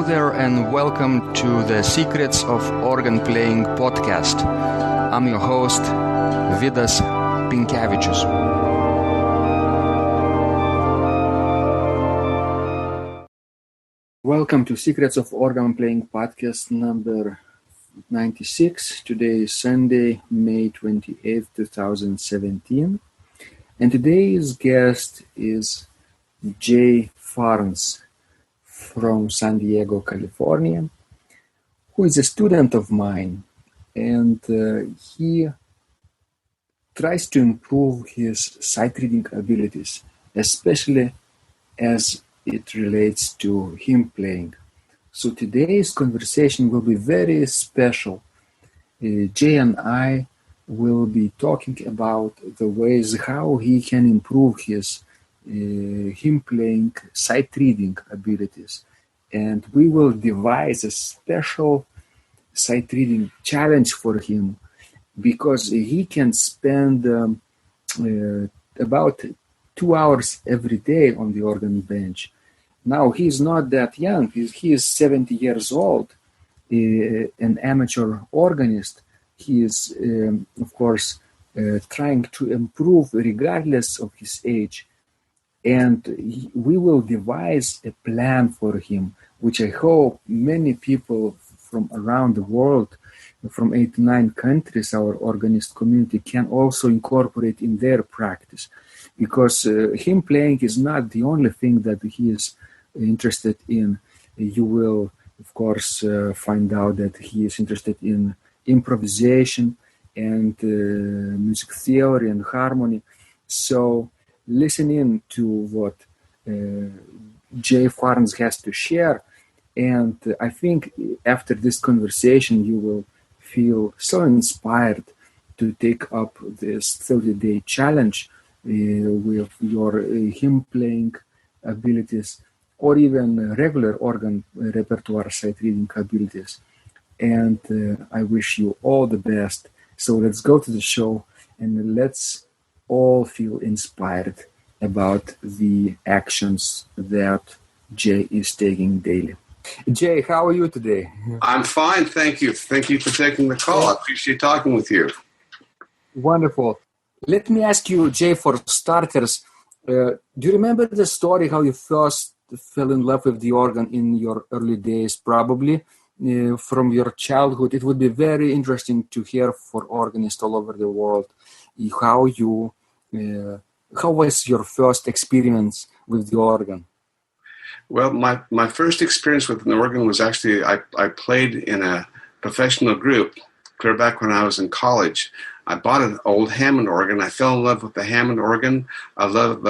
Hello there and welcome to the Secrets of Organ Playing podcast. I'm your host, Vidas Pinkevičius. Welcome to Secrets of Organ Playing podcast number 96. Today is Sunday, May 28th, 2017. And today's guest is Jay Farnes from San Diego, California, who is a student of mine, and he tries to improve his sight reading abilities, especially as it relates to hymn playing. So today's conversation will be very special. Jay and I will be talking about the ways how he can improve his hymn playing sight reading abilities, and we will devise a special sight reading challenge for him because he can spend about 2 hours every day on the organ bench. Now he's not that young, he is 70 years old, an amateur organist. He is of course trying to improve regardless of his age. And we will devise a plan for him, which I hope many people from around the world, from 8 to 9 countries, our organist community can also incorporate in their practice. Because hymn playing is not the only thing that he is interested in. You will, of course, find out that he is interested in improvisation and music theory and harmony. So listen in to what Jay Farnes has to share, and I think after this conversation you will feel so inspired to take up this 30-day challenge with your hymn playing abilities or even regular organ repertoire sight reading abilities. And I wish you all the best. So let's go to the show and let's all feel inspired about the actions that Jay is taking daily. Jay, how are you today? I'm fine, thank you. Thank you for taking the call. I appreciate talking with you. Wonderful. Let me ask you, Jay, for starters, do you remember the story how you first fell in love with the organ in your early days, probably from your childhood? It would be very interesting to hear for organists all over the world how was your first experience with the organ? Well, my first experience with an organ was actually, I played in a professional group clear back when I was in college. I bought an old Hammond organ. I fell in love with the Hammond organ. I love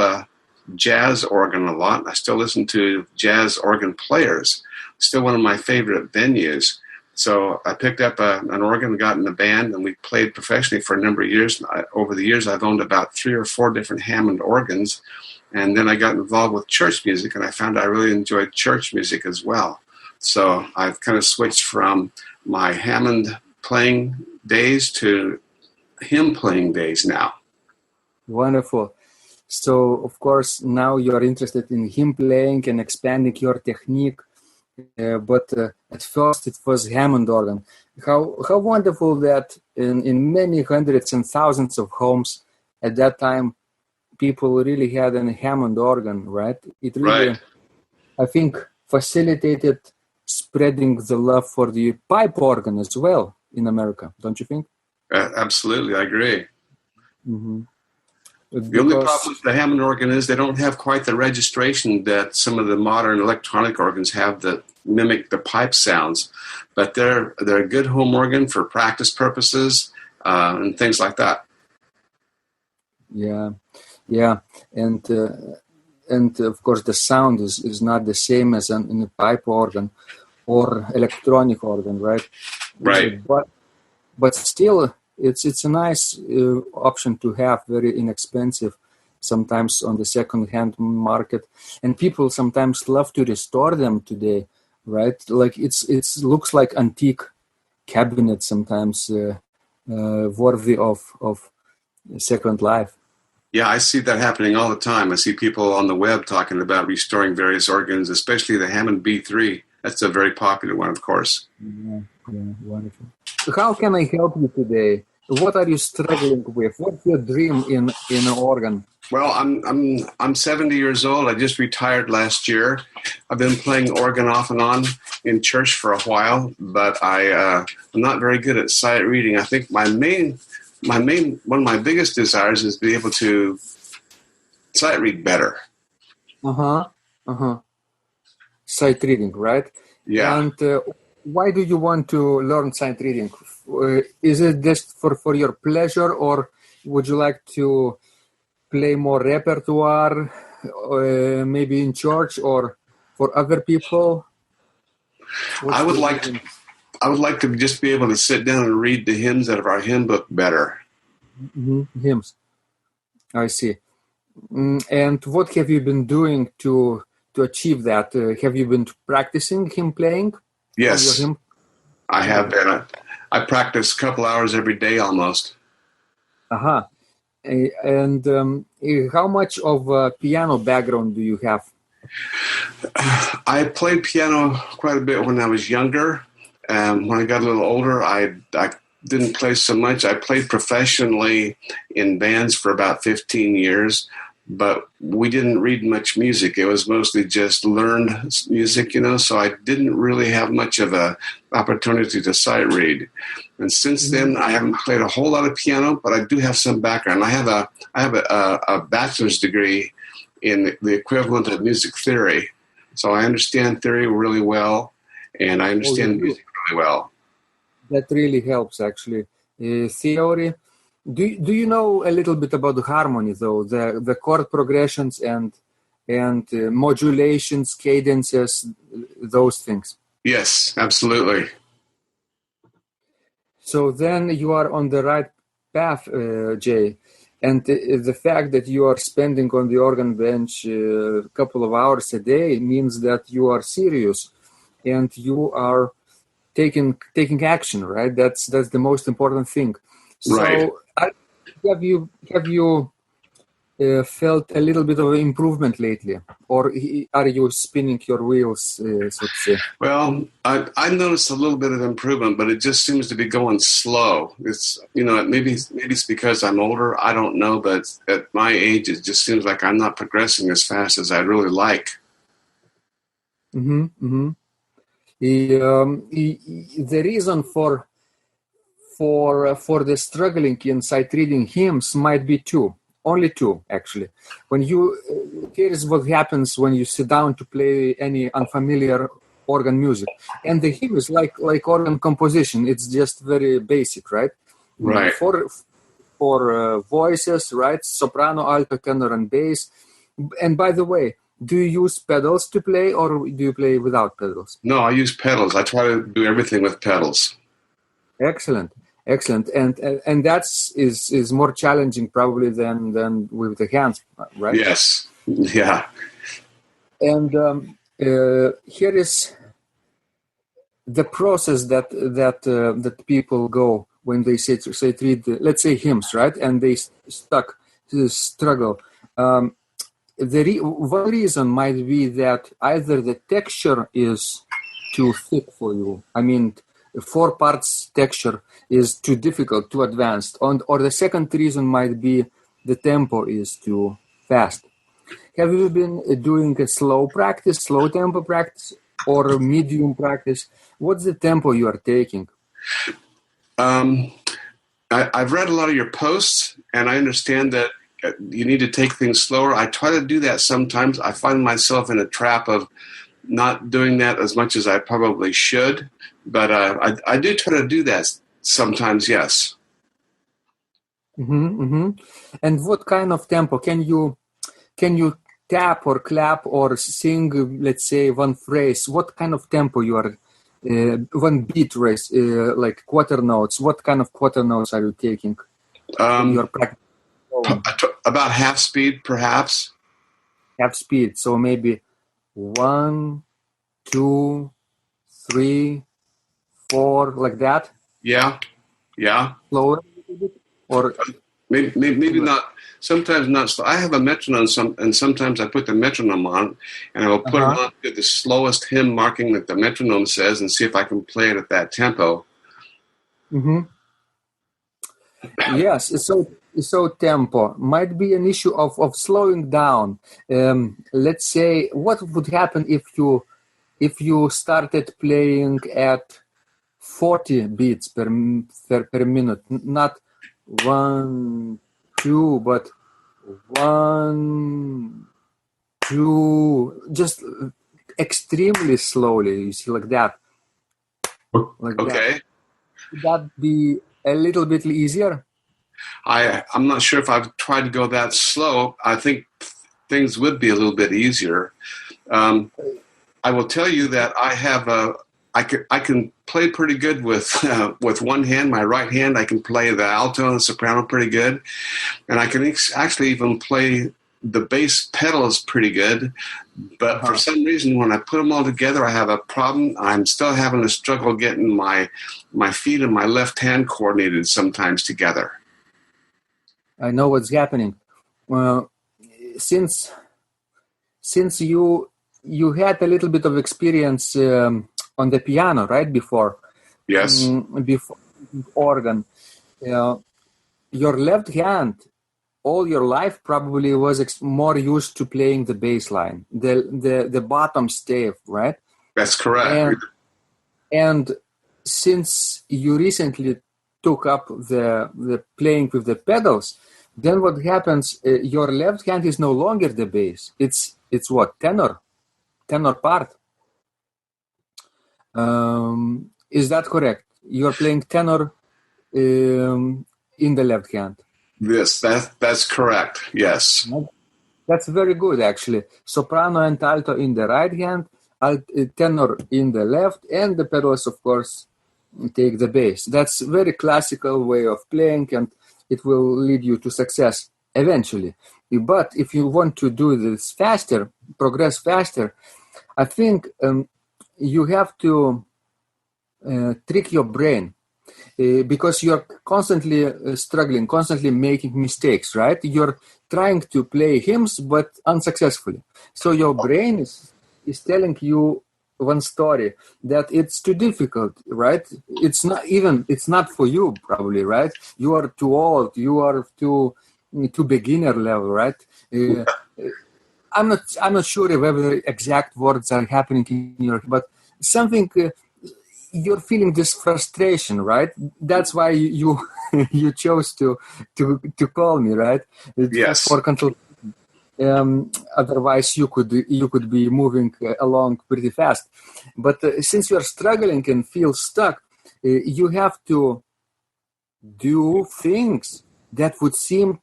jazz organ a lot. I still listen to jazz organ players. Still one of my favorite venues. So I picked up an organ, got in a band, and we played professionally for a number of years. Over the years, I've owned about 3 or 4 different Hammond organs. And then I got involved with church music, and I found I really enjoyed church music as well. So I've kind of switched from my Hammond playing days to hymn playing days now. Wonderful. So, of course, now you are interested in hymn playing and expanding your technique. But at first it was Hammond organ. How wonderful that in many hundreds and thousands of homes at that time, people really had a Hammond organ, right? It really, right. I think, facilitated spreading the love for the pipe organ as well in America, don't you think? Absolutely, I agree. Mm-hmm. The only problem with the Hammond organ is they don't have quite the registration that some of the modern electronic organs have that mimic the pipe sounds. But they're a good home organ for practice purposes and things like that. Yeah, and of course the sound is not the same as in a pipe organ or electronic organ, right? Right. But still, it's a nice option to have, very inexpensive, sometimes on the second-hand market, and people sometimes love to restore them today, right? Like it looks like antique cabinets sometimes, worthy of second life. Yeah, I see that happening all the time. I see people on the web talking about restoring various organs, especially the Hammond B3. That's a very popular one, of course. Yeah, wonderful. How can I help you today? What are you struggling with? What's your dream in an organ? Well, I'm 70 years old. I just retired last year. I've been playing organ off and on in church for a while, but I'm not very good at sight reading. I think one of my biggest desires is to be able to sight read better. Sight reading, right? Yeah. And why do you want to learn sight reading? Is it just for your pleasure, or would you like to play more repertoire, maybe in church or for other people? I would like to just be able to sit down and read the hymns out of our hymn book better. Hymns. I see. And what have you been doing to achieve that? Have you been practicing hymn playing? Yes, I have been. I practice a couple hours every day almost. And how much of a piano background do you have? I played piano quite a bit when I was younger. When I got a little older, I didn't play so much. I played professionally in bands for about 15 years, but we didn't read much music. It was mostly just learned music, so I didn't really have much of a opportunity to sight read. And since then, I haven't played a whole lot of piano, but I do have some background. I have a bachelor's degree in the equivalent of music theory. So I understand theory really well, and I understand music really well. That really helps, actually. Theory. Do you know a little bit about the harmony, though, the chord progressions and modulations, cadences, those things? Yes, absolutely. So then you are on the right path, Jay. And the fact that you are spending on the organ bench a couple of hours a day means that you are serious and you are taking action, right? That's the most important thing. Right. So have you felt a little bit of improvement lately, or are you spinning your wheels, so to say? Well, I noticed a little bit of improvement, but it just seems to be going slow. It's maybe it's because I'm older. I don't know, but at my age, it just seems like I'm not progressing as fast as I'd really like. The reason for the struggling in sight reading hymns might be only two, actually. When here is what happens when you sit down to play any unfamiliar organ music, and the hymn is like organ composition. It's just very basic, right? Right. For voices, right? Soprano, alto, tenor, and bass. And by the way, do you use pedals to play, or do you play without pedals? No, I use pedals. I try to do everything with pedals. Excellent. And that's is more challenging probably than with the hands, right? Yes. Yeah. And here is the process that people go when they say read, let's say hymns, right? And they struggle. One reason might be that either the texture is too thick for you. I mean, 4 parts texture is too difficult, too advanced. Or the second reason might be the tempo is too fast. Have you been doing a slow tempo practice, or medium practice? What's the tempo you are taking? I've read a lot of your posts, and I understand that you need to take things slower. I try to do that sometimes. I find myself in a trap of not doing that as much as I probably should, but I do try to do that sometimes, yes. And what kind of tempo? Can you tap or clap or sing, let's say, one phrase? What kind of tempo you are, one beat race, like quarter notes? What kind of quarter notes are you taking when you are practicing? About half speed, perhaps. Half speed, so maybe 1, 2, 3, 4, like that. Yeah. Slower a little bit, or maybe sometimes not slow. I have a metronome, and sometimes I put the metronome on, and I will put it on to the slowest hymn marking that the metronome says, and see if I can play it at that tempo. Mm-hmm. Yes, so tempo might be an issue of slowing down. Let's say, what would happen if you started playing at 40 beats per minute, not 1, 2, but 1, 2, just extremely slowly. You see, like that. Okay. Would that be a little bit easier? I'm not sure if I've tried to go that slow. I think things would be a little bit easier. I will tell you that I can play pretty good with one hand. My right hand, I can play the alto and the soprano pretty good, and I can actually even play the bass pedals pretty good. But for some reason, when I put them all together, I have a problem. I'm still having a struggle getting my feet and my left hand coordinated sometimes together. I know what's happening. Since you had a little bit of experience on the piano, right, before? Yes. Before organ. Your left hand, all your life, probably was more used to playing the bass line, the bottom stave, right? That's correct. And since you recently took up the playing with the pedals, then what happens? Your left hand is no longer the bass. It's what, tenor part. Is that correct? You're playing tenor in the left hand. Yes, that's correct. Yes. That's very good, actually. Soprano and alto in the right hand, tenor in the left, and the pedals, of course, take the bass. That's a very classical way of playing, and it will lead you to success eventually. But if you want to do this faster, progress faster, I think you have to trick your brain because you're constantly struggling, constantly making mistakes, right? You're trying to play hymns, but unsuccessfully. So your brain is telling you one story that it's too difficult, right? It's not for you, probably, right? You are too old. You are too beginner level, right? I'm not sure whether the exact words are happening in your, but something. You're feeling this frustration, right? That's why you chose to call me, right? Yes. For consultation. Otherwise, you could be moving along pretty fast. But since you're struggling and feel stuck, you have to do things that would seem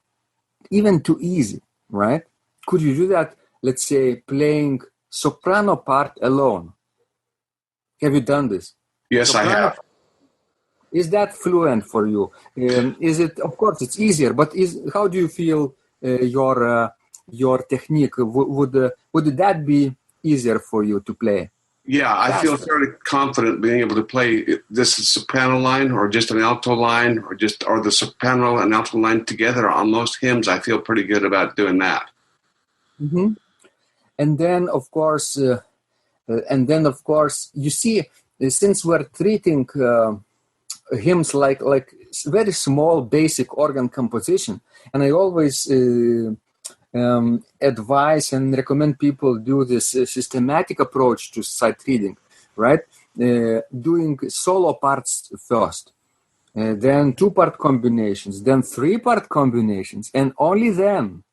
even too easy, right? Could you do that? Let's say playing soprano part alone. Have you done this? Yes, soprano, I have. Is that fluent for you? Is it? Of course, it's easier. But how do you feel your technique? Would that be easier for you to play? Yeah, I feel fairly confident being able to play this soprano line, or just an alto line, or the soprano and alto line together on most hymns. I feel pretty good about doing that. Mm-hmm. And then, of course, you see. Since we're treating hymns like very small basic organ composition, and I always advise and recommend people do this systematic approach to sight reading, right? Doing solo parts first, then 2-part combinations, then 3-part combinations, and only then,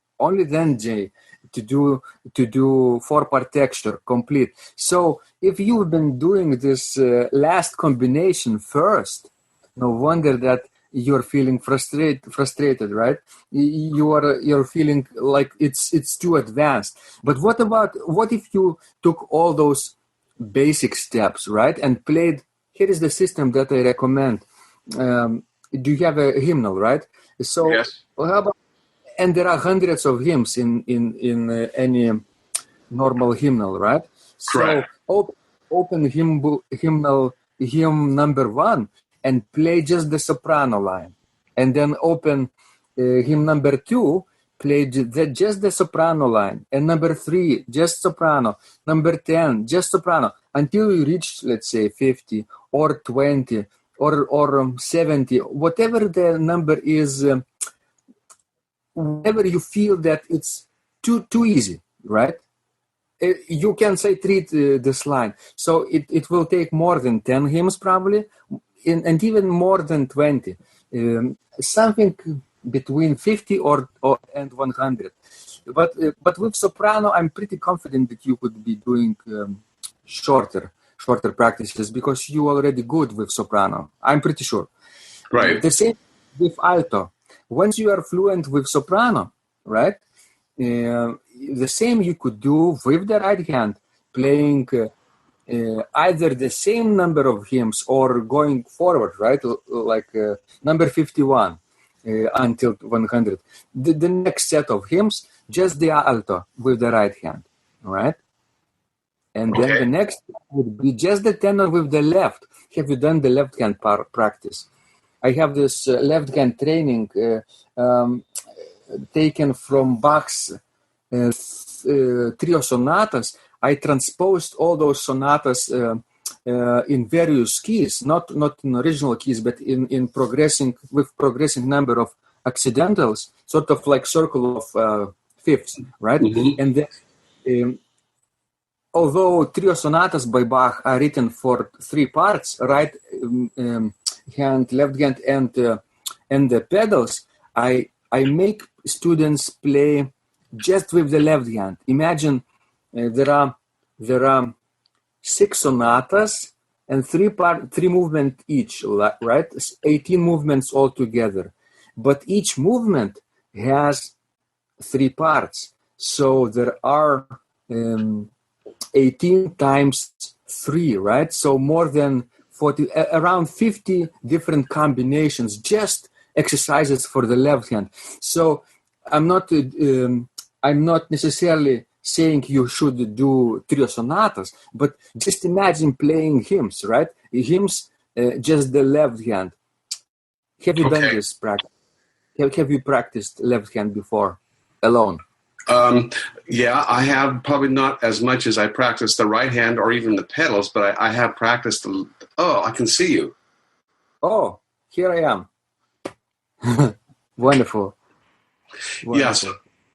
Jay, to do 4-part texture complete. So if you've been doing this last combination first, no wonder that you're feeling frustrated, right? You're feeling like it's too advanced. But what if you took all those basic steps, right, and played? Here is the system that I recommend. Do you have a hymnal, right? So yes. How about? And there are hundreds of hymns in any normal hymnal, right? Correct. So open hymn number 1 and play just the soprano line, and then open hymn number 2, play just the soprano line, and number 3 just soprano, number 10 just soprano, until you reach, let's say, 50 or 20 or 70, whatever the number is, whenever you feel that it's too easy, right? You can say treat this line. So it will take more than 10 hymns probably, and even more than 20. Something between 50 and 100. But with soprano, I'm pretty confident that you could be doing shorter practices, because you're already good with soprano. I'm pretty sure. Right. The same with alto. Once you are fluent with soprano, right? The same you could do with the right hand, playing either the same number of hymns or going forward, right? Like number 51 until 100. The next set of hymns, just the alto with the right hand, right? And then the next would be just the tenor with the left. Have you done the left hand practice? I have this left hand training taken from Bach's trio sonatas. I transposed all those sonatas in various keys, not in original keys, but in progressing number of accidentals, sort of like circle of fifths, right? Mm-hmm. And then, although trio sonatas by Bach are written for 3 parts, right hand, left hand, and the pedals, I make students play just with the left hand. Imagine there are 6 sonatas and 3 movements each, right? 18 movements altogether. But each movement has 3 parts. So there are 18 times 3, right? So more than 40, around 50 different combinations, just exercises for the left hand. So I'm not necessarily saying you should do trio sonatas, but just imagine playing hymns, right? Hymns, just the left hand. Have you done this practice? Have you practiced left hand before, alone? Yeah, I have, probably not as much as I practice the right hand or even the pedals, but I have practiced I can see you. Oh, here I am. Wonderful. Yes,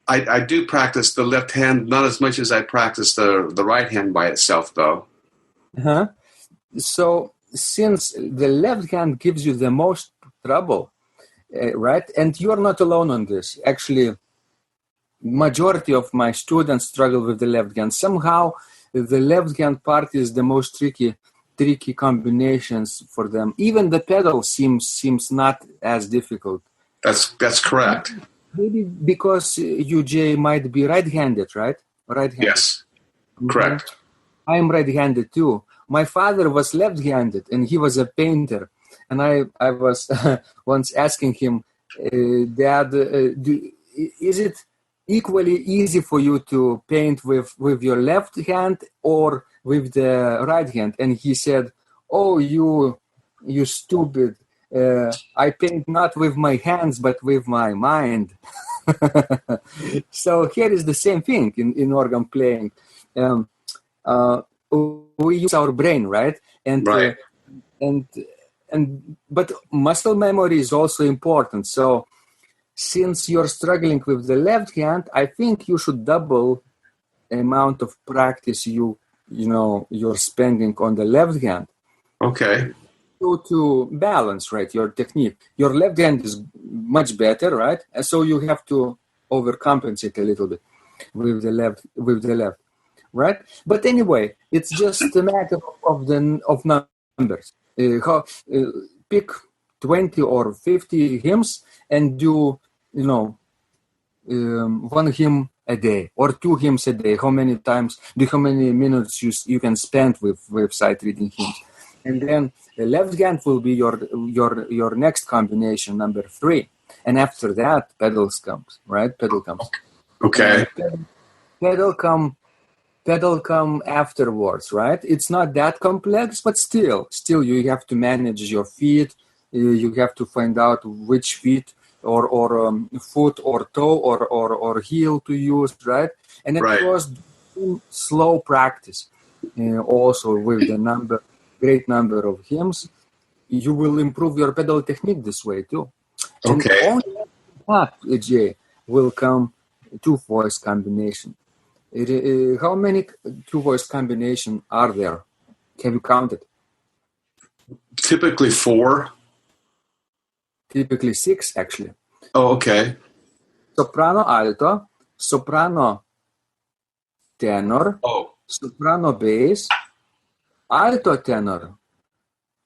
I do practice the left hand, not as much as I practice the right hand by itself, though. Uh-huh. So since the left hand gives you the most trouble, right? And you are not alone on this. Actually, majority of my students struggle with the left hand. Somehow, the left hand part is the most tricky combinations for them. Even the pedal seems not as difficult. That's correct. Maybe because you, Jay, might be right-handed, right? Right-handed. Yes, correct. I'm right-handed too. My father was left-handed, and he was a painter. And I was once asking him, Dad, is it equally easy for you to paint with your left hand or with the right hand? And he said, "Oh, you stupid. I paint not with my hands, but with my mind." So here is the same thing in organ playing. We use our brain, right? And right. But muscle memory is also important. So since you're struggling with the left hand, I think you should double the amount of practice you're spending on the left hand. Okay. To balance, right, your technique. Your left hand is much better, right? And so you have to overcompensate a little bit with the left, right? But anyway, it's just a matter of numbers. Pick 20 or 50 hymns and do, 1 hymn a day or 2 hymns a day. How many minutes you can spend with sight reading hymns. And then the left hand will be your next combination, number 3. And after that, pedal comes. Okay. Pedal come afterwards, right? It's not that complex, but still you have to manage your feet. You have to find out which feet foot or toe or heel to use, right? And it Right. was slow practice. Also with the great number of hymns, you will improve your pedal technique this way too. And Okay. only after Jay will come two voice combination. How many two voice combination are there? Have you counted? Typically 4. Typically 6 actually. Oh, okay. Soprano alto, soprano tenor, Oh, soprano bass, alto tenor,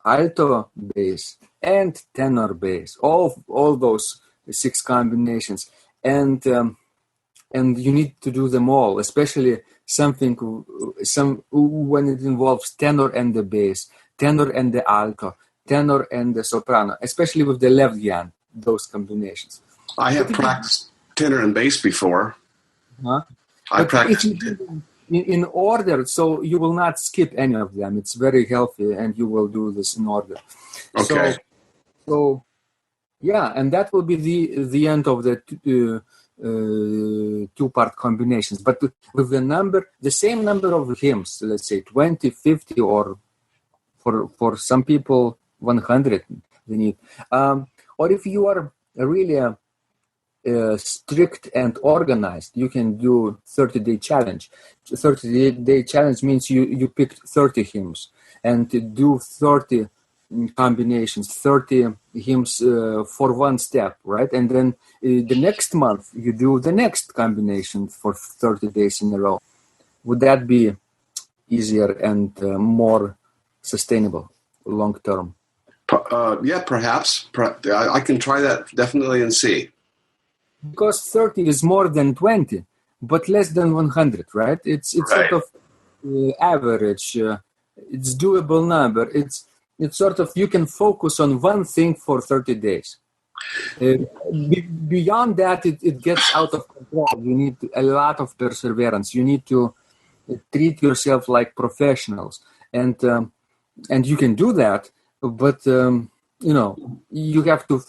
alto bass, and tenor bass. All those 6 combinations, and you need to do them all, especially when it involves tenor and the bass, tenor and the alto, tenor and the soprano, especially with the left hand. Those combinations. I have practiced tenor and bass before. Huh? I But if practiced. you do them in order, so you will not skip any of them. It's very healthy, and you will do this in order. Okay. So yeah, and that will be the end of the two-part combinations. But with the same number of hymns, let's say 20, 50, or for some people 100 they need. Or if you are really strict and organized, you can do 30-day challenge. 30-day challenge means you pick 30 hymns and do 30 combinations, 30 hymns for one step, right? And then the next month you do the next combination for 30 days in a row. Would that be easier and more sustainable long term? Yeah, perhaps. I can try that definitely and see. Because 30 is more than 20, but less than 100, right? It's Right. sort of average. It's doable number. It's sort of, you can focus on one thing for 30 days. Beyond that, it gets out of control. You need a lot of perseverance. You need to treat yourself like professionals, and you can do that, but you have to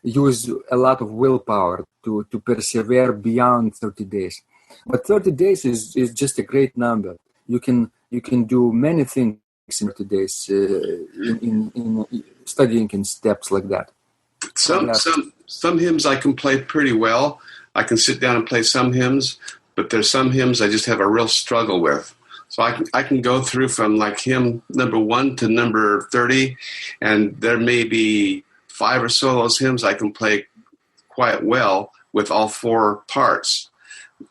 use a lot of willpower to persevere beyond 30 days. But 30 days is just a great number. You can do many things in 30 days in studying in steps like that. Some hymns I can play pretty well. I can sit down and play some hymns, but there's some hymns I just have a real struggle with. So I can go through from like hymn number 1 to number 30, and there may be 5 or so of those hymns I can play quite well with all 4 parts.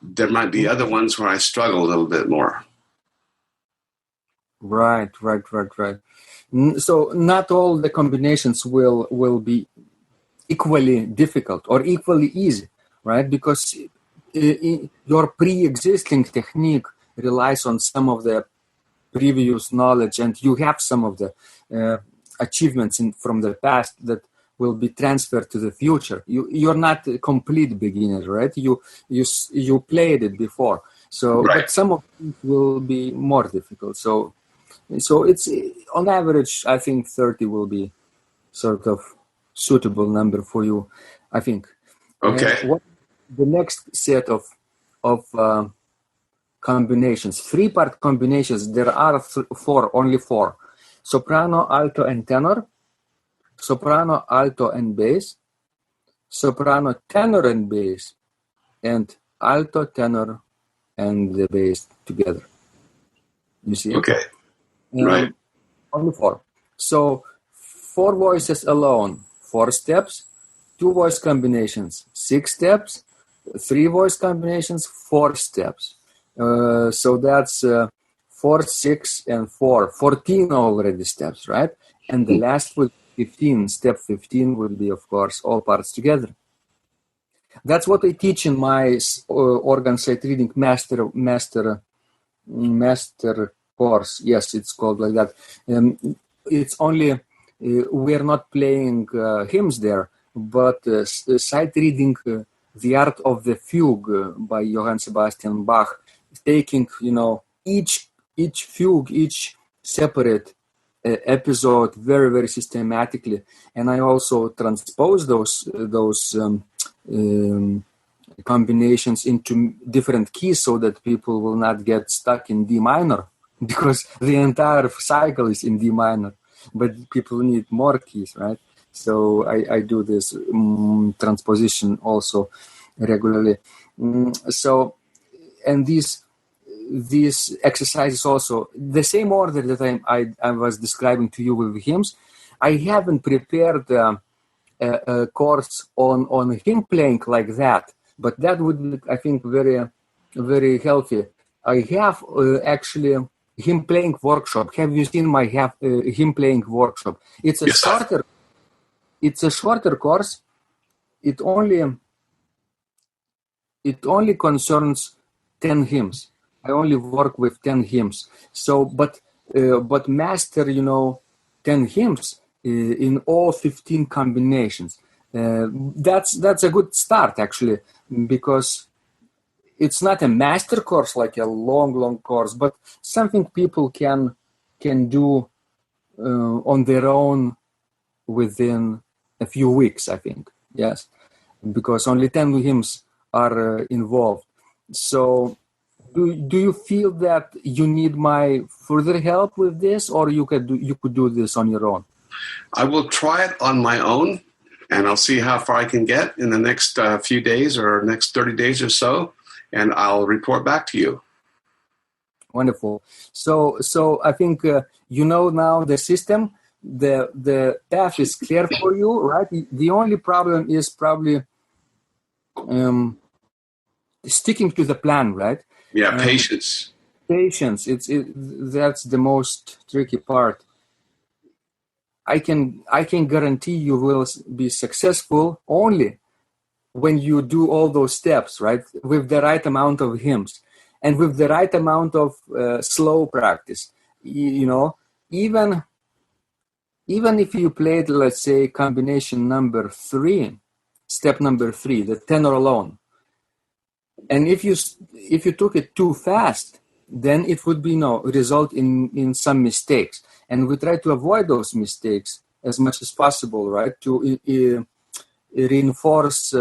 There might be other ones where I struggle a little bit more. Right. So not all the combinations will be equally difficult or equally easy, right? Because your pre-existing technique relies on some of the previous knowledge, and you have some of the achievements from the past that will be transferred to the future. You're not a complete beginner, right? You played it before, so right. But some of it will be more difficult. So it's on average, I think 30 will be sort of suitable number for you, I think. Okay. What the next set of combinations, 3-part combinations? There are only four: soprano, alto, and tenor, soprano, alto, and bass, soprano, tenor, and bass, and alto, tenor, and the bass together. You see? Okay. Right. Only 4. So 4 voices alone, 4 steps. 2 voice combinations, 6 steps. 3 voice combinations, 4 steps. So that's 4, 6, and 4. 14 already steps, right? And the last will 15. Step 15 will be, of course, all parts together. That's what I teach in my organ sight reading master course. Yes, it's called like that. It's only we're not playing hymns there, but sight reading the art of the fugue by Johann Sebastian Bach, taking each fugue, each separate episode very, very systematically, and I also transpose those combinations into different keys so that people will not get stuck in D minor, because the entire cycle is in D minor, but people need more keys, right? So I do this transposition also regularly. So, and these exercises also, the same order that I was describing to you with hymns. I haven't prepared a course on hymn playing like that, but that would be, I think, very, very healthy. I have actually hymn playing workshop. Have you seen my hymn playing workshop? It's a Yes. shorter. It's a shorter course. It only concerns 10 hymns. I only work with 10 hymns. So, but master, 10 hymns in all 15 combinations. That's a good start, actually, because it's not a master course like a long course, but something people can do on their own within a few weeks, I think. Yes, because only 10 hymns are involved. So do you feel that you need my further help with this, or you could do this on your own? I will try it on my own, and I'll see how far I can get in the next few days or next 30 days or so, and I'll report back to you. Wonderful. So I think now the system, the path is clear for you, right? The only problem is probably sticking to the plan, right? Yeah, patience. Patience. That's the most tricky part. I can guarantee you will be successful only when you do all those steps, right? With the right amount of hymns and with the right amount of slow practice. Even if you played, let's say, combination number 3, step number 3, the tenor alone, and if you took it too fast, then it would be result in some mistakes, and we try to avoid those mistakes as much as possible, right? To reinforce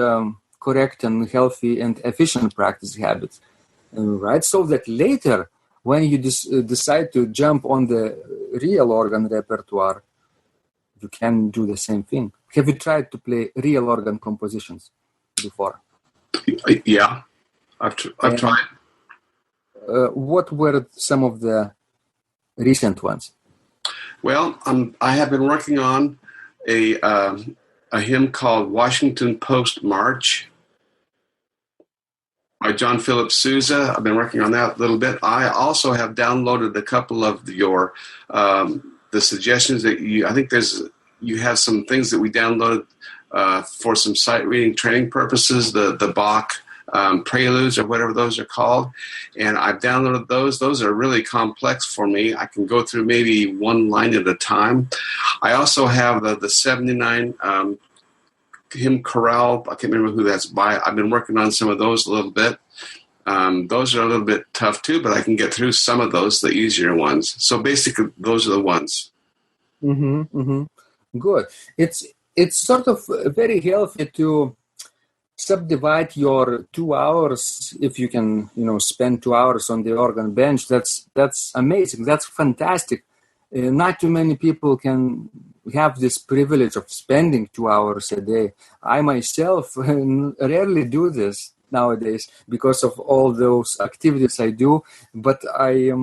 correct and healthy and efficient practice habits, right? So that later, when you decide to jump on the real organ repertoire, you can do the same thing. Have you tried to play real organ compositions before? Yeah, I've tried. What were some of the recent ones? Well, I have been working on a hymn called Washington Post March by John Philip Sousa. I've been working on that a little bit. I also have downloaded a couple of your the suggestions that I think you have some things that we downloaded for some sight reading training purposes, the Bach preludes or whatever those are called, and I've downloaded those. Those are really complex for me. I can go through maybe one line at a time. I also have the 79 hymn chorale. I can't remember who that's by. I've been working on some of those a little bit. Those are a little bit tough too, but I can get through some of those, the easier ones. So basically, those are the ones. Good. It's sort of very healthy to subdivide your 2 hours. If you can, spend 2 hours on the organ bench, that's amazing. That's fantastic. Not too many people can have this privilege of spending 2 hours a day. I myself rarely do this nowadays because of all those activities I do, but I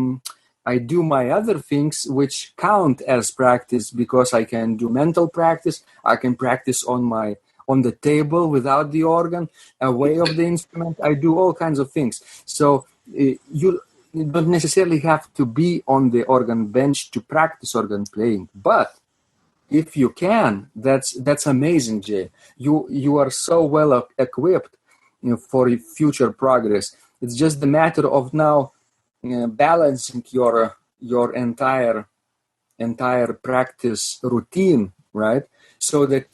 do my other things which count as practice, because I can do mental practice. I can practice on the table without the organ, away of the instrument. I do all kinds of things. So you don't necessarily have to be on the organ bench to practice organ playing, but if you can, that's amazing, Jay. You are so well equipped for future progress. It's just a matter of now balancing your entire practice routine, right? So that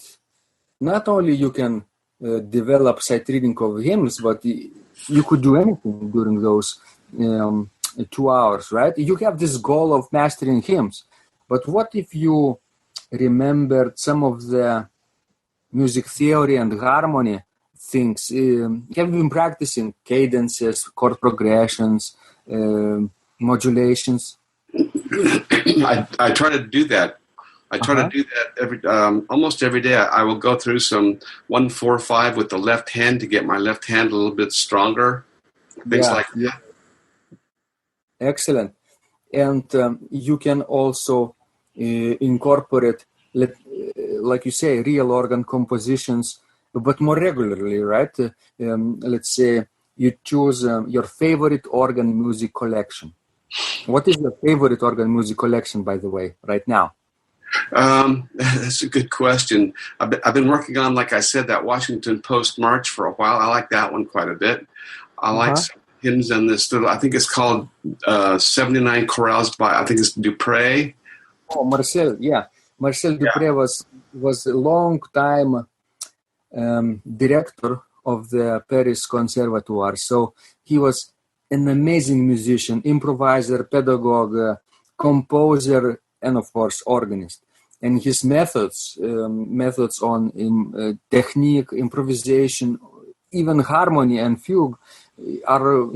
not only you can develop sight reading of hymns, but you could do anything during those 2 hours, right? You have this goal of mastering hymns, But what if you remembered some of the music theory and harmony things? Have you been practicing cadences, chord progressions, modulations? I try to do that. I try to do that almost every day. I will go through some 1-4-5 with the left hand to get my left hand a little bit stronger. Things like that. Excellent. And you can also incorporate, like you say, real organ compositions, but more regularly, right? Let's say you choose your favorite organ music collection. What is your favorite organ music collection, by the way, right now? That's a good question. I've been working on, like I said, that Washington Post March for a while. I like that one quite a bit. I like some hymns in this little, I think it's called 79 Chorales by, I think it's Dupré. Oh, Marcel, yeah. Marcel Dupré was a long time director of the Paris Conservatoire. So he was an amazing musician, improviser, pedagogue, composer, and of course, organist. And his methods on technique, improvisation, even harmony and fugue are,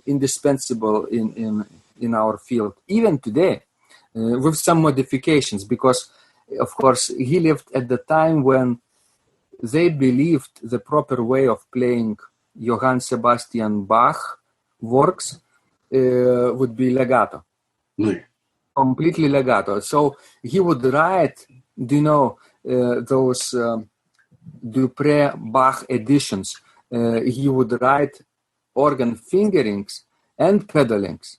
indispensable in our field, even today, with some modifications, because, of course, he lived at the time when they believed the proper way of playing Johann Sebastian Bach works would be legato. Completely legato. So he would write, those Dupré Bach editions. He would write organ fingerings and pedalings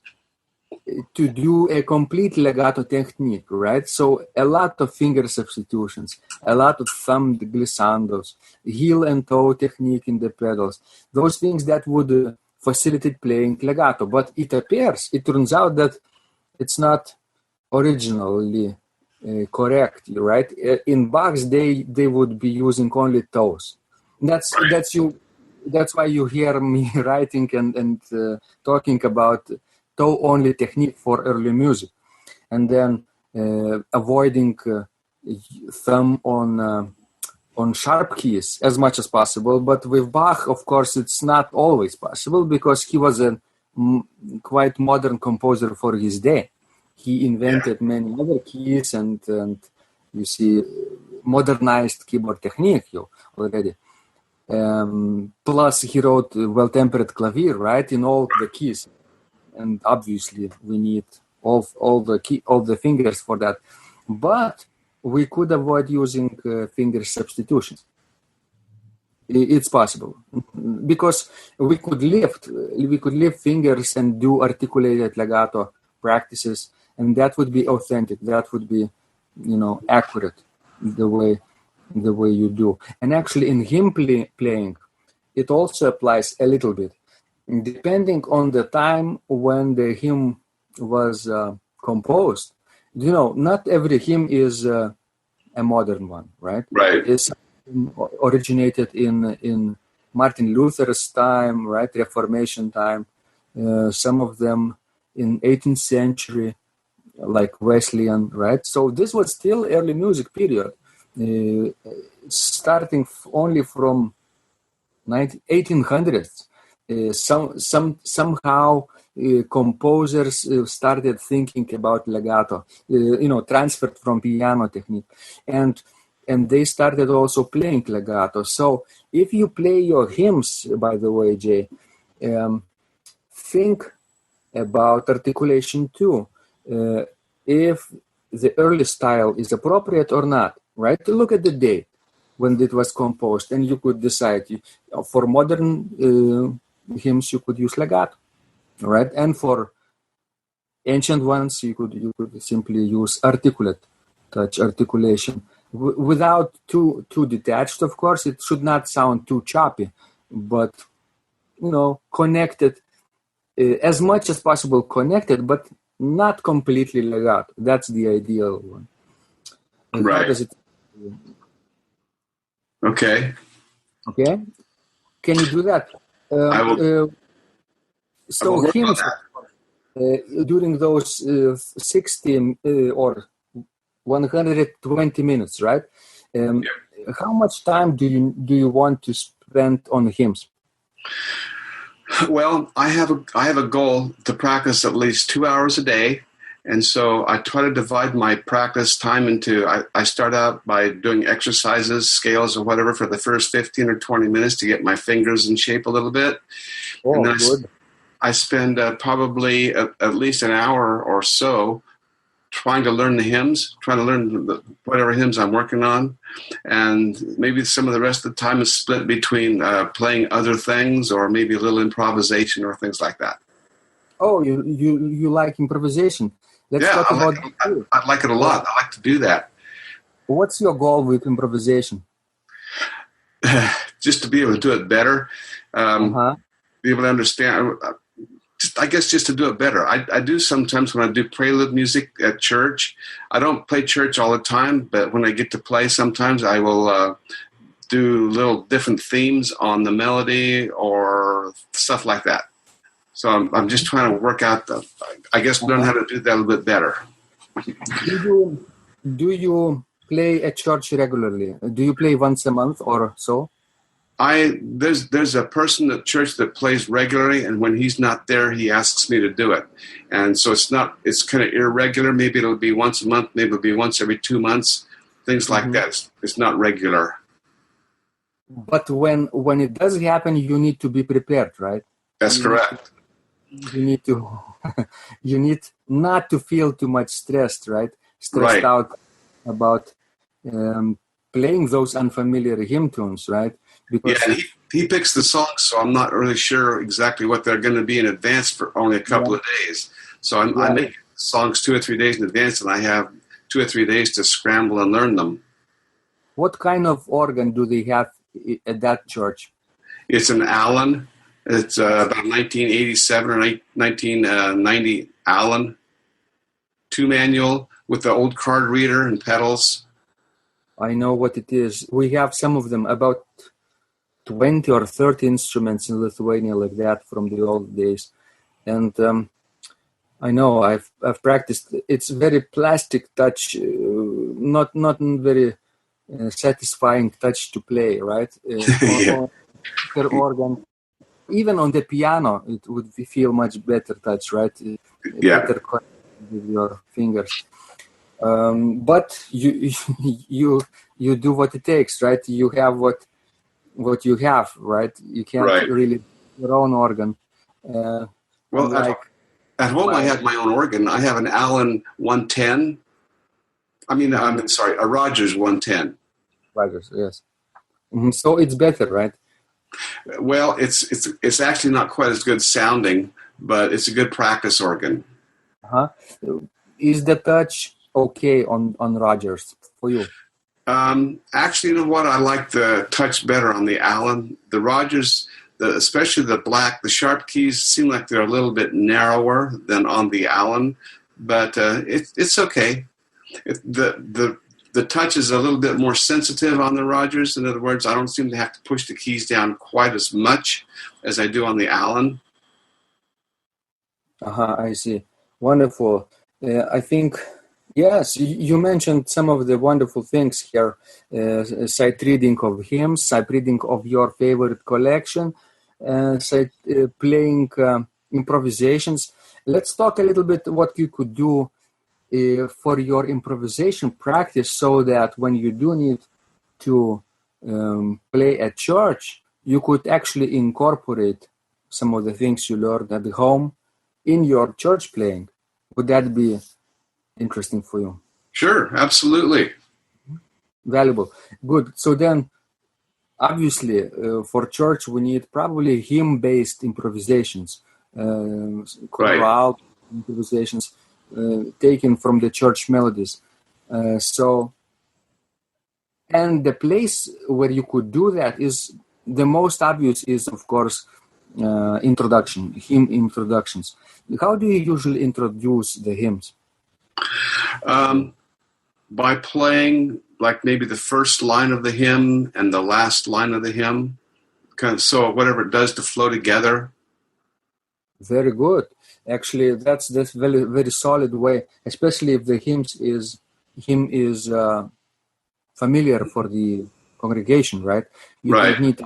to do a complete legato technique, right? So a lot of finger substitutions, a lot of thumb glissandos, heel and toe technique in the pedals, those things that would facilitate playing legato. But it turns out that it's not originally correct, right? In Bach's day, they would be using only toes. That's why you hear me writing and talking about toe-only technique for early music, and then avoiding thumb on sharp keys as much as possible. But with Bach, of course, it's not always possible because he was a quite modern composer for his day. He invented many other keys and you see, modernized keyboard technique already. Plus, he wrote well-tempered clavier, right, in all the keys. And obviously, we need all the fingers for that. But we could avoid using finger substitutions. It's possible because we could lift fingers and do articulated legato practices, and that would be authentic. That would be, accurate the way you do. And actually, in hymn playing, it also applies a little bit, depending on the time when the hymn was composed. Not every hymn is a modern one, right? Right. It's originated in Martin Luther's time, right? Reformation time. Some of them in 18th century, like Wesleyan, right? So this was still early music period, starting only from 1800s. Somehow composers started thinking about legato, transferred from piano technique, and they started also playing legato. So if you play your hymns, by the way, Jay, think about articulation too. If the early style is appropriate or not, right? To look at the date when it was composed, and you could decide. For modern hymns, you could use legato, right? And for ancient ones, you could simply use articulate touch articulation. Without too detached, of course. It should not sound too choppy, but connected as much as possible. Connected, but not completely legato. That's the ideal one. And right. How does it? Okay. Can you do that? I will. So hymns during those 60 or 120 minutes, right? How much time do you want to spend on hymns? Well, I have a goal to practice at least 2 hours a day. And so I try to divide my practice time into, I start out by doing exercises, scales or whatever for the first 15 or 20 minutes to get my fingers in shape a little bit. Oh, and then good. I spend probably at least an hour or so trying to learn the hymns, trying to learn whatever hymns I'm working on. And maybe some of the rest of the time is split between playing other things or maybe a little improvisation or things like that. Oh, you like improvisation. Let's talk about that. I like it a lot. I like to do that. What's your goal with improvisation? Just to be able to do it better, be able to understand. I guess just to do it better. I do sometimes when I do prelude music at church. I don't play church all the time, but when I get to play, sometimes I will do little different themes on the melody or stuff like that. So I'm just trying to work out learn how to do that a little bit better. Do you play at church regularly? Do you play once a month or so? There's a person at church that plays regularly, and when he's not there, he asks me to do it. And so it's kind of irregular. Maybe it'll be once a month, maybe it'll be once every 2 months, things like that. It's not regular. But when it does happen, you need to be prepared, right? That's correct. You need not to feel too much stressed out about playing those unfamiliar hymn tunes, right? Because he picks the songs, so I'm not really sure exactly what they're going to be in advance for only a couple of days. So I make songs 2 or 3 days in advance, and I have 2 or 3 days to scramble and learn them. What kind of organ do they have at that church? It's an Allen. It's about 1987 or 1990 Allen 2-manual with the old card reader and pedals. I know what it is. We have some of them, about 20 or 30 instruments in Lithuania like that from the old days. And I know I've practiced. It's very plastic touch, not very satisfying touch to play, right? On organ. Even on the piano, it would feel much better touch, right? Better with your fingers. But you do what it takes, right? You have what you have, right? You can't really your own organ. At home I have my own organ. I have an Allen 110. A Rogers 110. Rogers, yes. Mm-hmm. So it's better, right? Well, it's actually not quite as good sounding, but it's a good practice organ. Is the touch okay on Rogers for you? Actually, you know what? I like the touch better on the Allen. The Rogers, especially the black, the sharp keys seem like they're a little bit narrower than on the Allen, but it's okay. The touch is a little bit more sensitive on the Rogers. In other words, I don't seem to have to push the keys down quite as much as I do on the Allen. I see. Wonderful. I think, yes, you mentioned some of the wonderful things here. Sight reading of hymns, sight reading of your favorite collection, sight playing improvisations. Let's talk a little bit what you could do for your improvisation practice, so that when you do need to play at church, you could actually incorporate some of the things you learned at home in your church playing. Would that be interesting for you? Sure, absolutely. Valuable. Good. So then, obviously, for church, we need probably hymn-based improvisations, choral improvisations, taken from the church melodies. And the place where you could do that is the most obvious is, of course, hymn introductions. How do you usually introduce the hymns? By playing like maybe the first line of the hymn and the last line of the hymn, kind of so whatever it does to flow together. Very good. Actually, that's very, very solid way, especially if the hymns is hymn is familiar for the congregation, right? You Right. don't need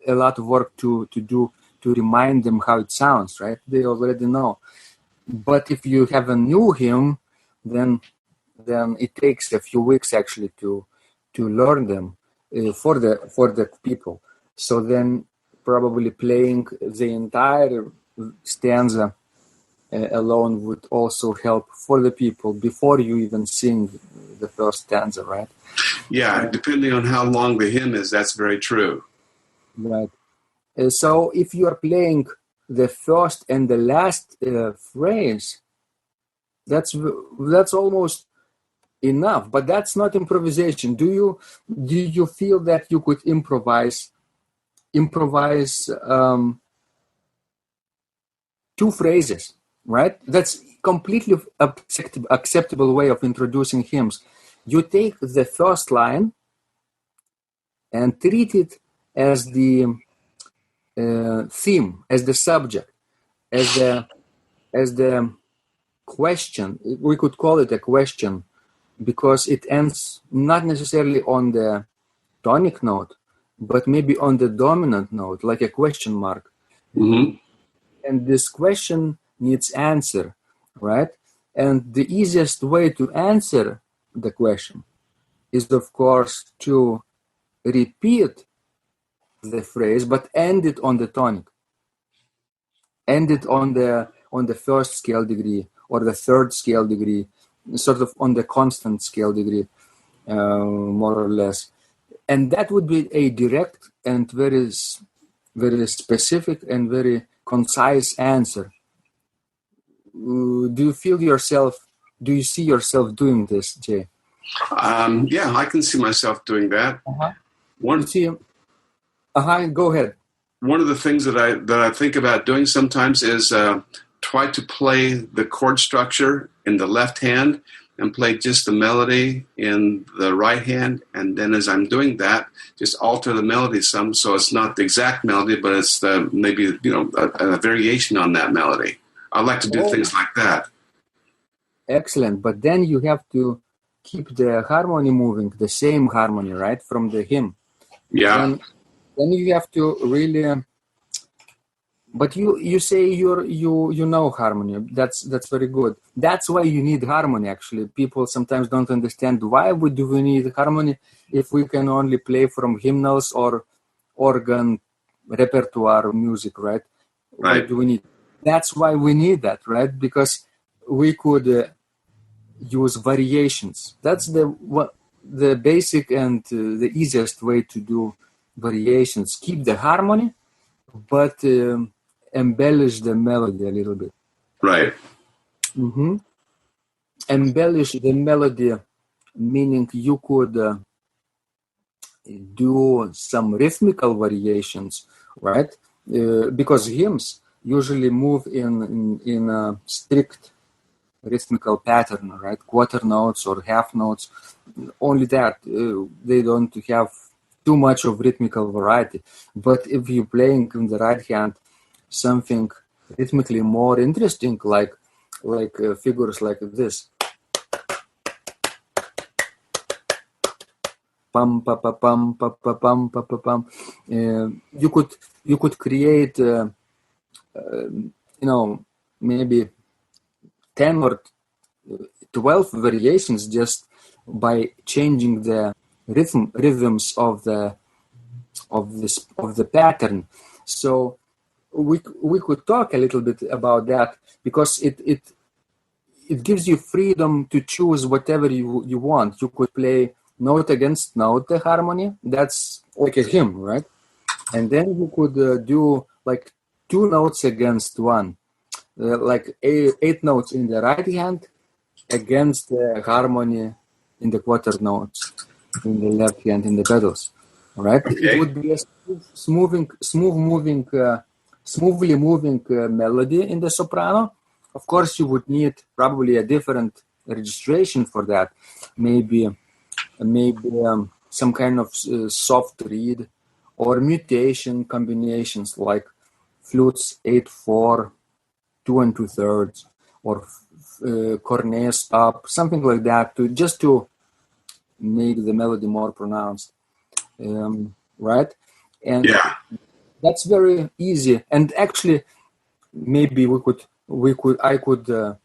a lot of work to do to remind them how it sounds, right? They already know. But if you have a new hymn, then it takes a few weeks actually to learn them for the people. So then probably playing the entire stanza alone would also help for the people before you even sing the first stanza, right? Yeah, depending on how long the hymn is, that's very true. Right. So if you are playing the first and the last phrase, that's almost enough. But that's not improvisation. Do you feel that you could improvise two phrases, right? That's completely acceptable way of introducing hymns. You take the first line and treat it as the theme, as the subject, as the question. We could call it a question because it ends not necessarily on the tonic note, but maybe on the dominant note, like a question mark. Mm-hmm. And this question needs answer, right? And the easiest way to answer the question is, of course, to repeat the phrase, but end it on the tonic. End it on the first scale degree or the third scale degree, sort of on the constant scale degree, more or less. And that would be a direct and very, very specific and very concise answer. Do you see yourself doing this, Jay? Yeah, I can see myself doing that. Go ahead. One of the things that I think about doing sometimes is try to play the chord structure in the left hand and play just the melody in the right hand, and then as I'm doing that, just alter the melody some, so it's not the exact melody, but it's maybe a variation on that melody. I like to do things like that. Excellent, but then you have to keep the harmony moving, the same harmony, right, from the hymn. Yeah. And then you have to really. But you say you know harmony. That's very good. That's why you need harmony. Actually, people sometimes don't understand why do we need harmony if we can only play from hymnals or organ repertoire music, right? Right. Why do we need? That's why we need that, right? Because we could use variations. That's the basic and the easiest way to do variations. Keep the harmony, but embellish the melody a little bit. Right. Mm-hmm. Embellish the melody, meaning you could do some rhythmical variations, right? Because hymns usually move in a strict rhythmical pattern, right? Quarter notes or half notes. Only that they don't have too much of rhythmical variety. But if you're playing in the right hand something rhythmically more interesting, like figures like this, pam pa pa pam pa pa pam pa pa pam, you could create maybe 10 or 12 variations just by changing the rhythms of the pattern. So we could talk a little bit about that, because it gives you freedom to choose whatever you want. You could play note against note the harmony. That's like a hymn, right? And then you could do like two notes against one, like eight notes in the right hand against the harmony in the quarter notes in the left hand in the pedals. All right. Okay. It would be a smoothly moving melody in the soprano. Of course, you would need probably a different registration for that. Maybe some kind of soft reed or mutation combinations like flutes 8/4, 2 2/3, or cornet stop, something like that, to make the melody more pronounced, right? And Yeah. that's very easy. And actually, maybe I could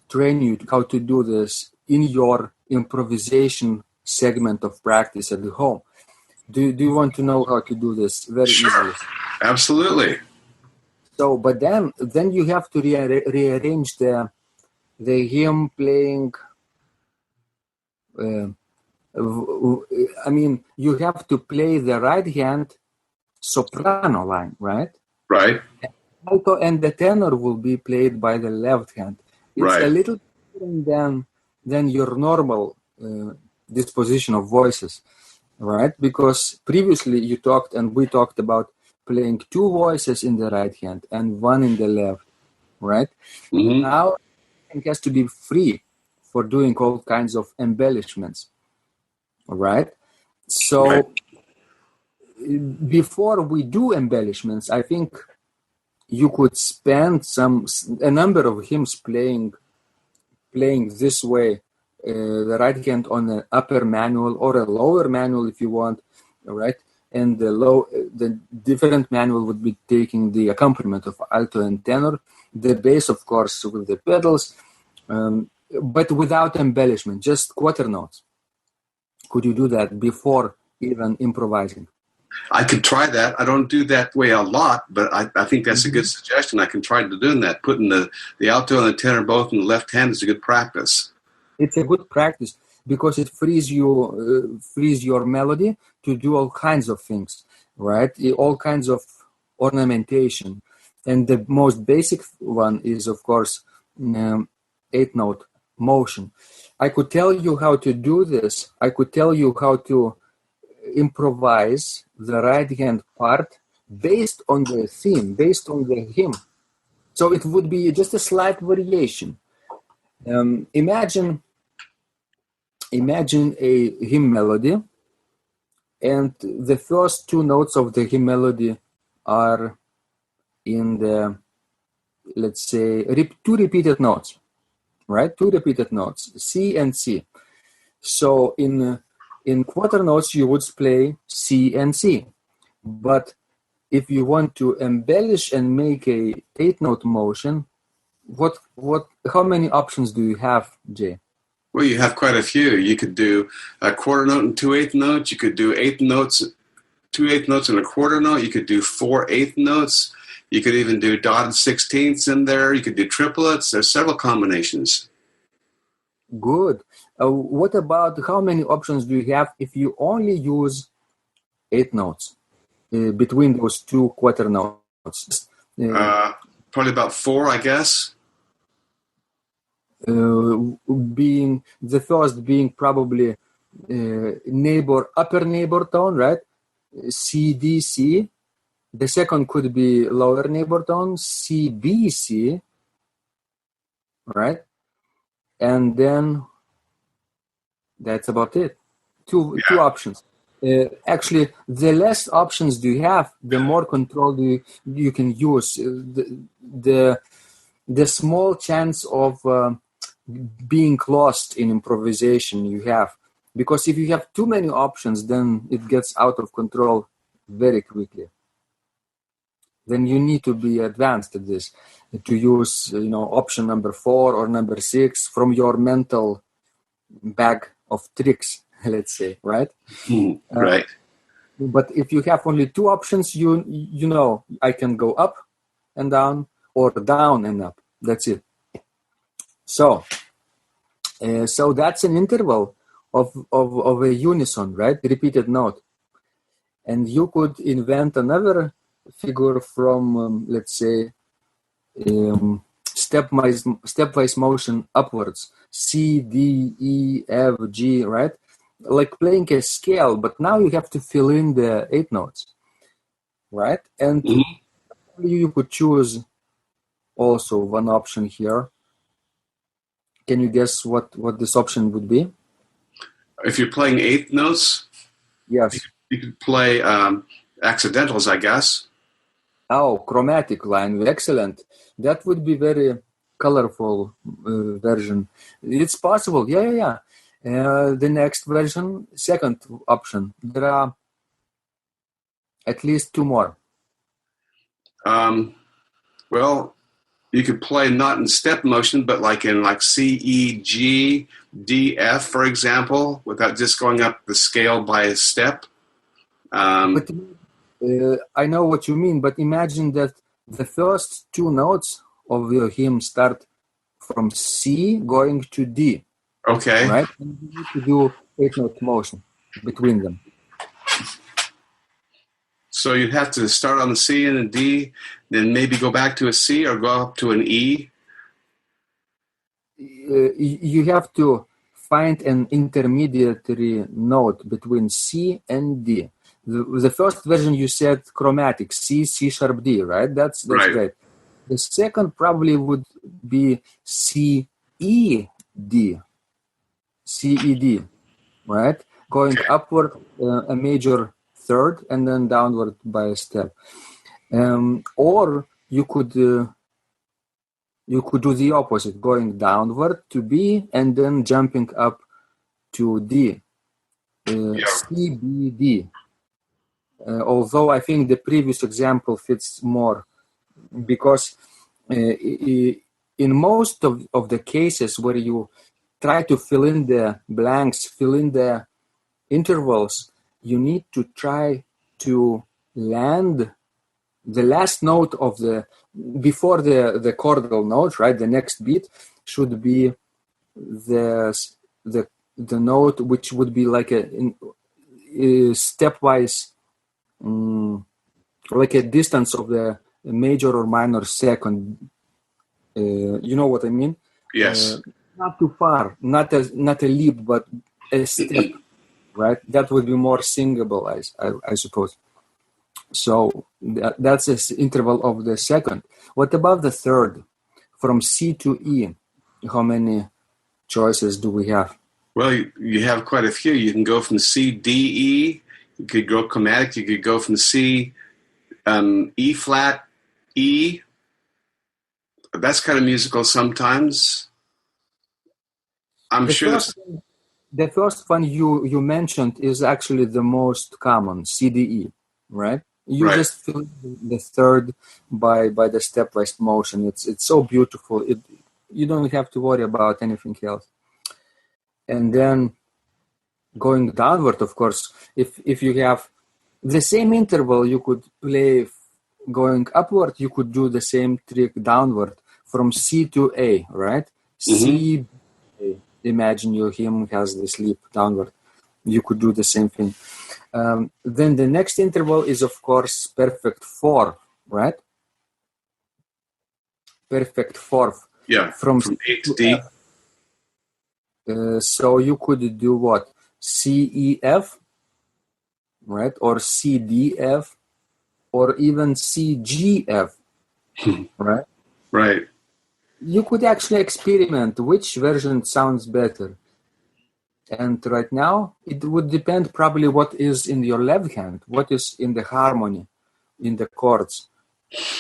train you how to do this in your improvisation segment of practice at home. Do you want to know how to do this very Sure. easily? Absolutely. So, but then you have to rearrange the hymn playing. I mean, you have to play the right hand soprano line, right? Right. Alto and the tenor will be played by the left hand. It's a Right. little different than your normal disposition of voices, right? Because previously we talked about playing two voices in the right hand and one in the left, right? Mm-hmm. Now it has to be free for doing all kinds of embellishments, right? So Right. before we do embellishments, I think you could spend a number of hymns playing this way, the right hand on an upper manual or a lower manual if you want, right? And the different manual would be taking the accompaniment of alto and tenor, the bass, of course, with the pedals, but without embellishment, just quarter notes. Could you do that before even improvising? I could try that. I don't do that way a lot, but I think that's a good suggestion. I can try to do that. Putting the alto and the tenor both in the left hand is a good practice. It's a good practice because it frees your melody to do all kinds of things, right? All kinds of ornamentation. And the most basic one is, of course, 8-note motion. I could tell you how to do this. I could tell you how to improvise the right hand part based on the theme, based on the hymn. So it would be just a slight variation. Imagine a hymn melody, and the first two notes of the hymn melody are in the, let's say, two repeated notes, right? Two repeated notes, C and C. So in quarter notes, you would play C and C. But if you want to embellish and make a 8-note motion, how many options do you have, Jay? Well, you have quite a few. You could do a quarter note and 2/8 notes. You could do 8 notes, 2/8 notes and a quarter note. You could do 4/8 notes. You could even do dotted sixteenths in there. You could do triplets. There's several combinations. Good. What about how many options do you have if you only use 8 notes between those two quarter notes? Probably about 4, I guess. Being the first being probably upper neighbor tone, right? C, D, C. The second could be lower neighbor tone, C, B, C, right? And then that's about it. Two options. Actually, the less options do you have, the more control you can use. The small chance of being lost in improvisation you have. Because if you have too many options, then it gets out of control very quickly. Then you need to be advanced at this, to use option number 4 or number 6 from your mental bag of tricks, let's say, right? Right. But if you have only 2 options, you know I can go up and down or down and up. That's it. So that's an interval of a unison, right? Repeated note. And you could invent another figure from, let's say, stepwise motion upwards. C, D, E, F, G, right? Like playing a scale, but now you have to fill in the 8 notes, right? And you could choose also one option here. Can you guess what this option would be? If you're playing 8 notes, yes, you could play accidentals, I guess. Oh, chromatic line, excellent. That would be very colorful version. It's possible. Yeah. The next version, second option. There are at least two more. Well, you could play not in step motion, but like in like C, E, G, D, F, for example, without just going up the scale by a step. But I know what you mean, but imagine that the first two notes of your hymn start from C going to D. Okay. Right? And you need to do 8-note motion between them. So you'd have to start on the C and a D, then maybe go back to a C or go up to an E? You have to find an intermediary note between C and D. The first version you said chromatic, C, C sharp, D, right? That's right. Great. The second probably would be C, E, D. C, E, D, right? Going upward a major third and then downward by a step. Or you could do the opposite, going downward to B and then jumping up to D. C, B, D. Although I think the previous example fits more, because in most of the cases where you try to fill in the blanks, fill in the intervals, you need to try to land the last note of before the chordal note, right? The next beat should be the note which would be like a stepwise, like a distance of the major or minor second. You know what I mean? Yes. Not too far, not a leap, but a step, right? That would be more singable, I suppose. So that's an interval of the second. What about the third? From C to E, how many choices do we have? Well, you have quite a few. You can go from C, D, E. You could go chromatic. You could go from C, E flat, E. That's kind of musical sometimes. The first one you mentioned is actually the most common, C, D, E, right? You just fill the third by the stepwise motion. It's so beautiful. You don't have to worry about anything else. And then going downward, of course, if you have the same interval, you could play going upward. You could do the same trick downward from C to A, right? C, A. Imagine your hymn has this leap downward. You could do the same thing. Then the next interval is, of course, perfect fourth, right? Perfect fourth. Yeah, from A to D. So you could do what? C, E, F, right? Or C, D, F, or even C, G, F, right? Right. You could actually experiment which version sounds better. And right now, it would depend probably what is in your left hand, what is in the harmony, in the chords,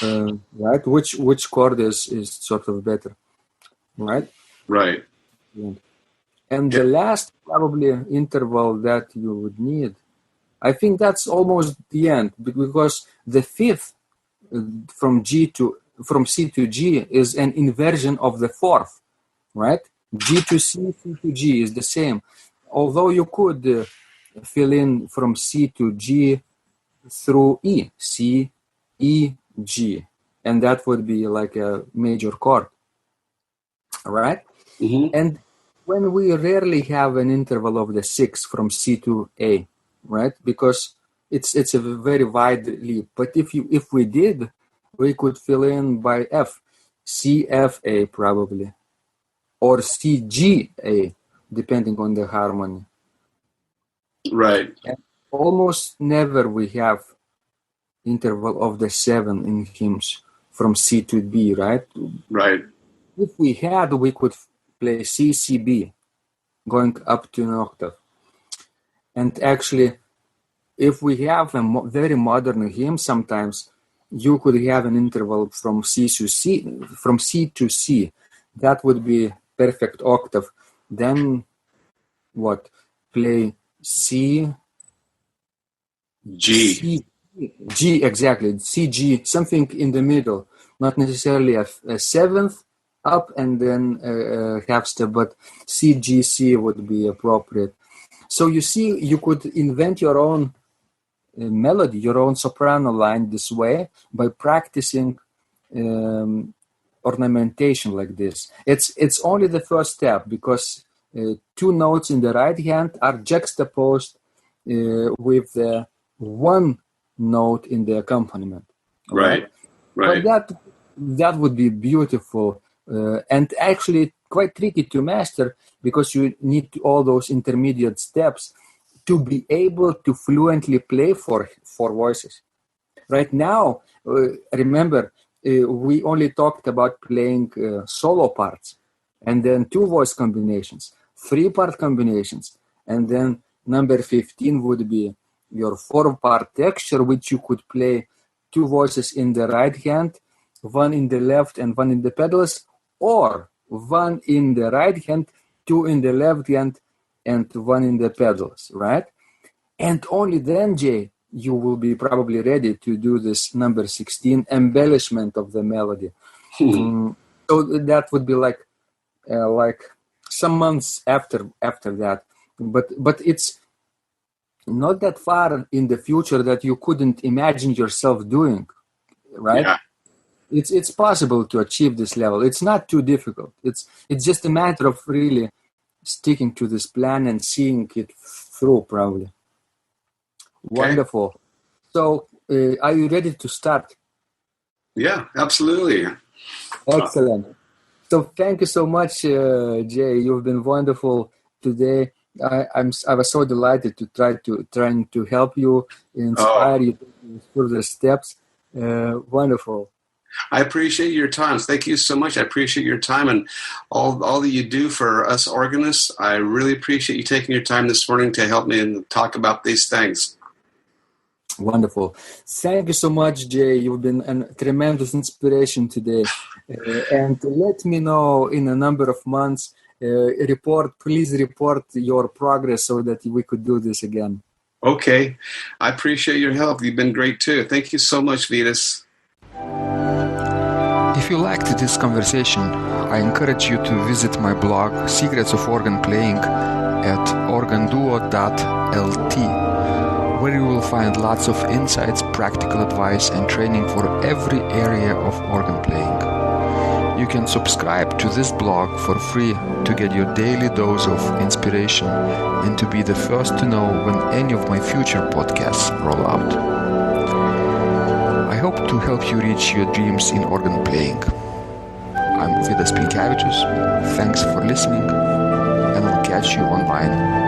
right? Which chord is sort of better, right? Right. And the last probably interval that you would need, I think that's almost the end, because the fifth from C to G is an inversion of the fourth, right? G to C, C to G is the same. Although you could fill in from C to G through E, C, E, G, and that would be like a major chord, right? And when we rarely have an interval of the sixth from C to A, right? Because it's a very wide leap. But if we did, we could fill in by F, C, F, A probably, or C, G, A, depending on the harmony. Right. And almost never we have interval of the 7 in hymns from C to B, right? Right. If we had, we could play C, C, B, going up to an octave. And actually, if we have a very modern hymn, sometimes you could have an interval from C to C, That would be perfect octave. Then what? Play C, G. G, exactly. C, G, something in the middle. Not necessarily a seventh up and then a half step, but C, G, C would be appropriate. So you see, you could invent your own melody, your own soprano line this way by practicing ornamentation like this. It's only the first step because two notes in the right hand are juxtaposed with the one note in the accompaniment. Right. But that would be beautiful and actually quite tricky to master because you need all those intermediate steps to be able to fluently play for voices. Right now, remember, we only talked about playing solo parts and then 2-voice combinations, 3-part combinations, and then number 15 would be your 4-part texture, which you could play 2 voices in the right hand, 1 in the left and 1 in the pedals, or 1 in the right hand, 2 in the left hand, and 1 in the pedals, right? And only then, Jay, you will be probably ready to do this number 16 embellishment of the melody. So that would be like some months after that. But it's not that far in the future that you couldn't imagine yourself doing, right? Yeah. It's possible to achieve this level. It's not too difficult. It's just a matter of really sticking to this plan and seeing it through, probably. Okay. Wonderful. So, are you ready to start? Yeah, absolutely. Excellent. So, thank you so much, Jay. You've been wonderful today. I was so delighted to trying to help you, inspire you through the steps. Wonderful. I appreciate your time. Thank you so much. I appreciate your time and all that you do for us organists. I really appreciate you taking your time this morning to help me and talk about these things. Wonderful. Thank you so much, Jay. You've been a tremendous inspiration today. And let me know in a number of months. Please report your progress so that we could do this again. Okay. I appreciate your help. You've been great too. Thank you so much, Vitas. If you liked this conversation, I encourage you to visit my blog Secrets of Organ Playing at organduo.lt, where you will find lots of insights, practical advice, and training for every area of organ playing. You can subscribe to this blog for free to get your daily dose of inspiration and to be the first to know when any of my future podcasts roll out. I hope to help you reach your dreams in organ playing. I'm Vidas Pilkevičius. Thanks for listening, and I'll catch you online.